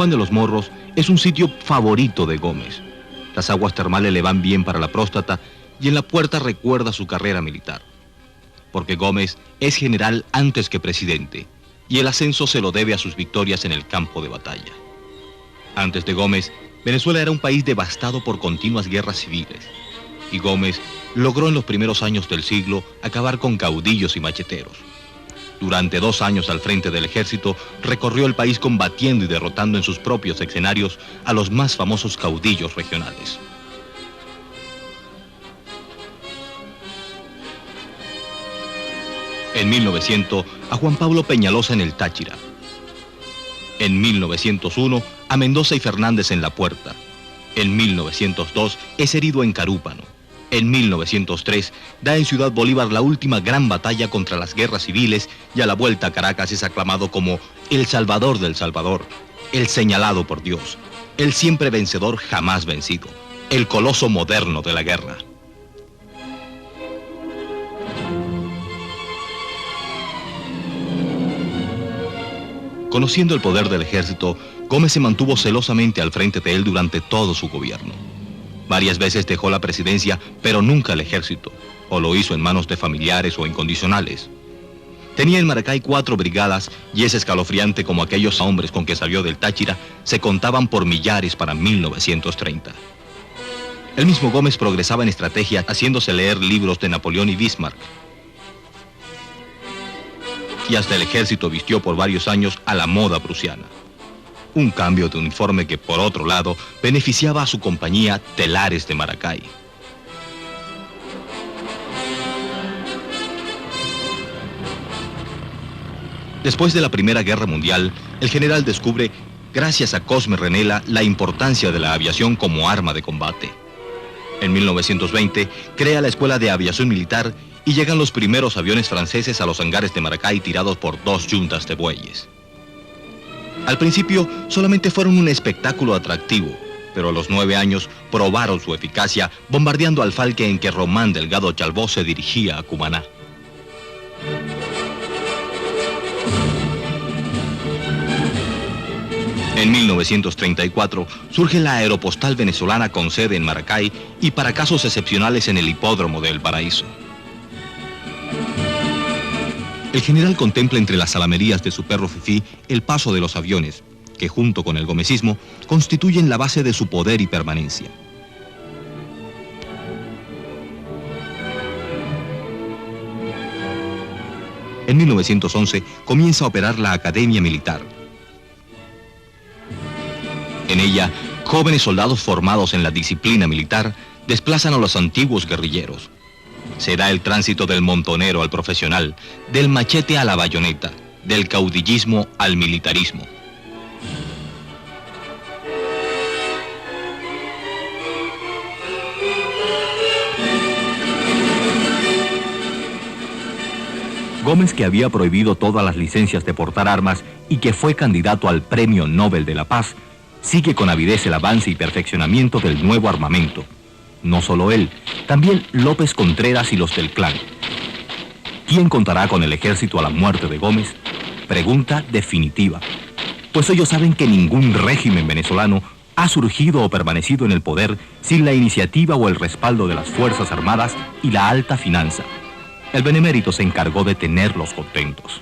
Juan de los Morros es un sitio favorito de Gómez. Las aguas termales le van bien para la próstata y en la puerta recuerda su carrera militar. Porque Gómez es general antes que presidente y el ascenso se lo debe a sus victorias en el campo de batalla. Antes de Gómez, Venezuela era un país devastado por continuas guerras civiles y Gómez logró en los primeros años del siglo acabar con caudillos y macheteros. Durante 2 años al frente del ejército, recorrió el país combatiendo y derrotando en sus propios escenarios a los más famosos caudillos regionales. En 1900, a Juan Pablo Peñalosa en el Táchira. En 1901, a Mendoza y Fernández en La Puerta. En 1902, es herido en Carúpano. En 1903, da en Ciudad Bolívar la última gran batalla contra las guerras civiles y a la vuelta a Caracas es aclamado como el Salvador del Salvador, el señalado por Dios, el siempre vencedor jamás vencido, el coloso moderno de la guerra. Conociendo el poder del ejército, Gómez se mantuvo celosamente al frente de él durante todo su gobierno. Varias veces dejó la presidencia, pero nunca el ejército, o lo hizo en manos de familiares o incondicionales. Tenía en Maracay 4 brigadas y es escalofriante como aquellos hombres con que salió del Táchira se contaban por millares para 1930. El mismo Gómez progresaba en estrategia haciéndose leer libros de Napoleón y Bismarck. Y hasta el ejército vistió por varios años a la moda prusiana. Un cambio de uniforme que, por otro lado, beneficiaba a su compañía Telares de Maracay. Después de la Primera Guerra Mundial, el general descubre, gracias a Cosme Renela, la importancia de la aviación como arma de combate. En 1920, crea la Escuela de Aviación Militar y llegan los primeros aviones franceses a los hangares de Maracay tirados por 2 yuntas de bueyes. Al principio solamente fueron un espectáculo atractivo, pero a los 9 años probaron su eficacia bombardeando al Falke en que Román Delgado Chalbó se dirigía a Cumaná. En 1934 surge la Aeropostal Venezolana con sede en Maracay y para casos excepcionales en el hipódromo de El Paraíso. El general contempla entre las salamerías de su perro Fifí el paso de los aviones, que junto con el gomecismo constituyen la base de su poder y permanencia. En 1911 comienza a operar la Academia Militar. En ella, jóvenes soldados formados en la disciplina militar desplazan a los antiguos guerrilleros. Se da el tránsito del montonero al profesional, del machete a la bayoneta, del caudillismo al militarismo. Gómez, que había prohibido todas las licencias de portar armas y que fue candidato al Premio Nobel de la Paz, sigue con avidez el avance y perfeccionamiento del nuevo armamento. No solo él, también López Contreras y los del Clan. ¿Quién contará con el ejército a la muerte de Gómez? Pregunta definitiva. Pues ellos saben que ningún régimen venezolano ha surgido o permanecido en el poder sin la iniciativa o el respaldo de las Fuerzas Armadas y la alta finanza. El benemérito se encargó de tenerlos contentos.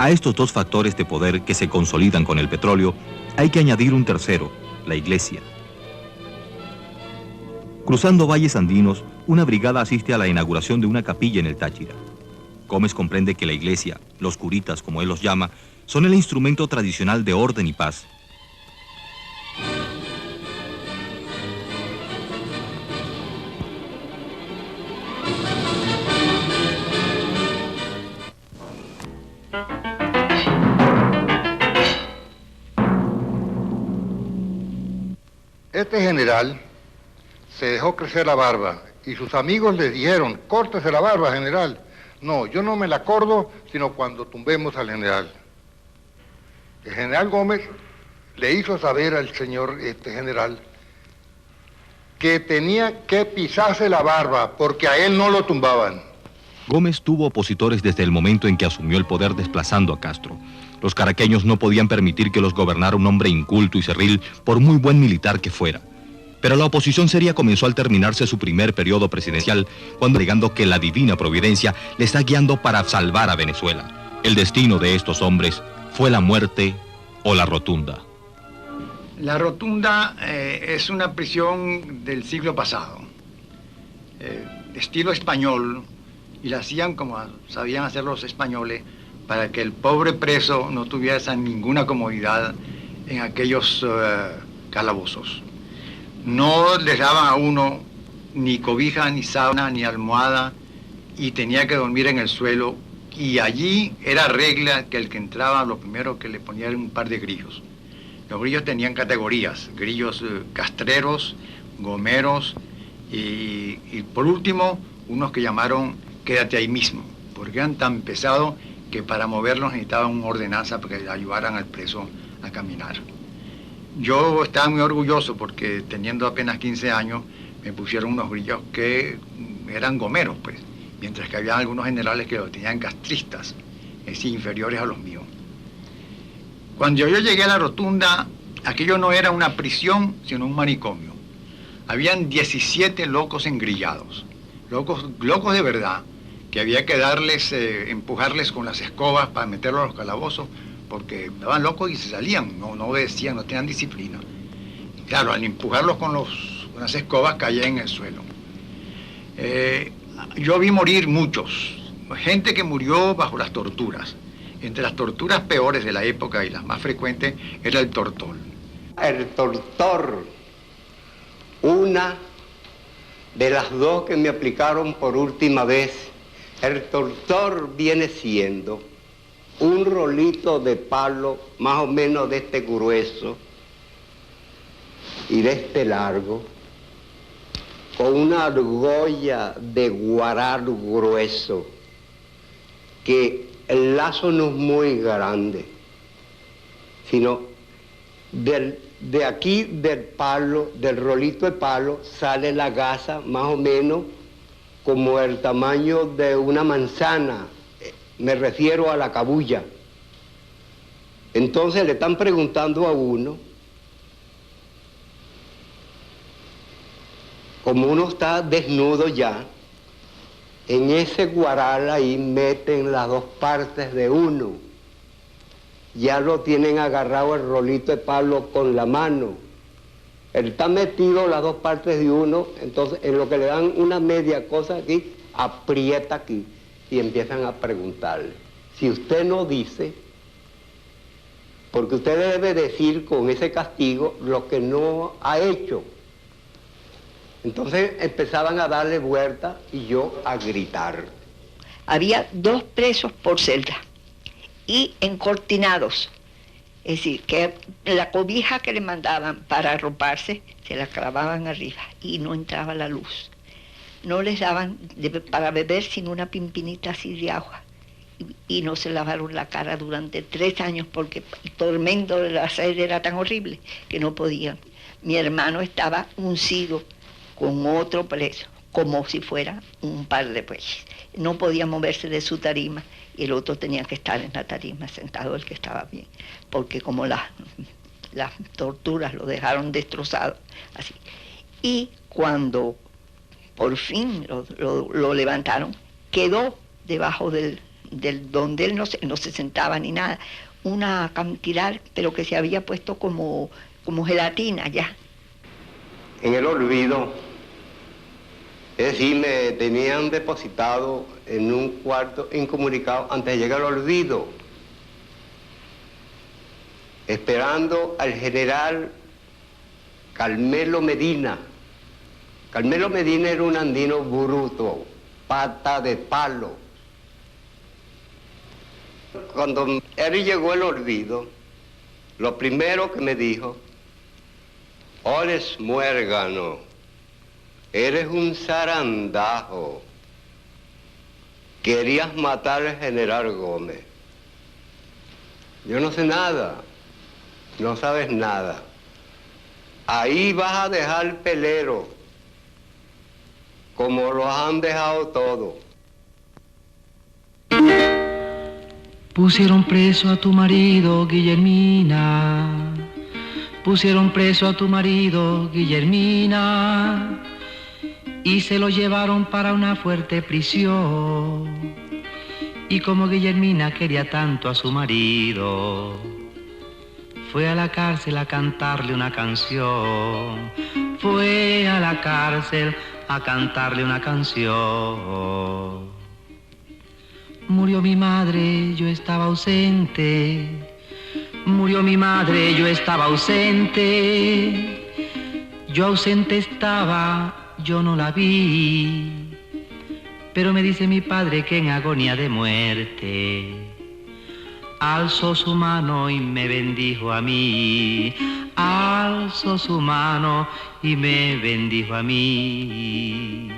A estos dos factores de poder que se consolidan con el petróleo, hay que añadir un tercero, la iglesia. Cruzando valles andinos, una brigada asiste a la inauguración de una capilla en el Táchira. Gómez comprende que la iglesia, los curitas como él los llama, son el instrumento tradicional de orden y paz. Este general se dejó crecer la barba y sus amigos le dijeron, córtese la barba, general. No, yo no me la corto, sino cuando tumbemos al general. El general Gómez le hizo saber al señor general que tenía que pisarse la barba porque a él no lo tumbaban. Gómez tuvo opositores desde el momento en que asumió el poder desplazando a Castro. Los caraqueños no podían permitir que los gobernara un hombre inculto y cerril, por muy buen militar que fuera. Pero la oposición seria comenzó al terminarse su primer periodo presidencial, cuando alegando que la divina providencia le está guiando para salvar a Venezuela. El destino de estos hombres fue la muerte o la Rotunda. La Rotunda es una prisión del siglo pasado, de estilo español, y la hacían como sabían hacer los españoles, para que el pobre preso no tuviera ninguna comodidad en aquellos calabozos. No les daban a uno ni cobija, ni sábana, ni almohada, y tenía que dormir en el suelo, y allí era regla que el que entraba, lo primero que le ponían un par de grillos. Los grillos tenían categorías, grillos castreros, gomeros, y por último, unos que llamaron quédate ahí mismo, porque eran tan pesados que para moverlos necesitaban una ordenanza para que ayudaran al preso a caminar. Yo estaba muy orgulloso porque teniendo apenas 15 años me pusieron unos grillos que eran gomeros, pues, mientras que había algunos generales que lo tenían castristas, es decir, inferiores a los míos. Cuando yo llegué a la Rotunda, aquello no era una prisión, sino un manicomio. Habían 17 locos engrillados, locos de verdad, que había que darles, empujarles con las escobas para meterlos a los calabozos, porque estaban locos y se salían, no obedecían, no tenían disciplina. Y claro, al empujarlos con las escobas caían en el suelo. Yo vi morir muchos, gente que murió bajo las torturas. Entre las torturas peores de la época y las más frecuentes era el tortol. El tortor, una de las dos que me aplicaron por última vez. El tortor viene siendo un rolito de palo más o menos de este grueso y de este largo, con una argolla de guaral grueso, que el lazo no es muy grande, sino de aquí del palo, del rolito de palo, sale la gasa más o menos como el tamaño de una manzana, me refiero a la cabulla. Entonces le están preguntando a uno, como uno está desnudo ya, en ese guaral ahí meten las dos partes de uno. Ya lo tienen agarrado el rolito de palo con la mano. Él está metido las dos partes de uno, entonces en lo que le dan una media cosa aquí, aprieta aquí y empiezan a preguntarle. Si usted no dice, porque usted debe decir con ese castigo lo que no ha hecho. Entonces empezaban a darle vuelta y yo a gritar. Había 2 presos por celda y encortinados. Es decir, que la cobija que le mandaban para arroparse se la clavaban arriba y no entraba la luz. No les daban para beber sino una pimpinita así de agua. Y no se lavaron la cara durante 3 años porque el tormento de la sed era tan horrible que no podían. Mi hermano estaba uncido con otro preso, como si fuera un par de bueyes. No podía moverse de su tarima y el otro tenía que estar en la tarima sentado, el que estaba bien, porque como las torturas lo dejaron destrozado, así. Y cuando por fin lo levantaron, quedó debajo del donde él no se sentaba ni nada, una cantidad, pero que se había puesto como gelatina ya. En el olvido, es decir, me tenían depositado en un cuarto incomunicado antes de llegar al olvido, esperando al general Carmelo Medina. Carmelo Medina era un andino bruto, pata de palo. Cuando él llegó al olvido, lo primero que me dijo: Oles muérgano, eres un zarandajo. Querías matar al general Gómez. Yo no sé nada, no sabes nada. Ahí vas a dejar pelero, como lo han dejado todo. Pusieron preso a tu marido, Guillermina. Pusieron preso a tu marido, Guillermina, y se lo llevaron para una fuerte prisión. Y como Guillermina quería tanto a su marido, fue a la cárcel a cantarle una canción. Fue a la cárcel a cantarle una canción. Murió mi madre, yo estaba ausente. Murió mi madre, yo estaba ausente. Yo ausente estaba, yo no la vi. Pero me dice mi padre que en agonía de muerte alzó su mano y me bendijo a mí. Alzó su mano y me bendijo a mí.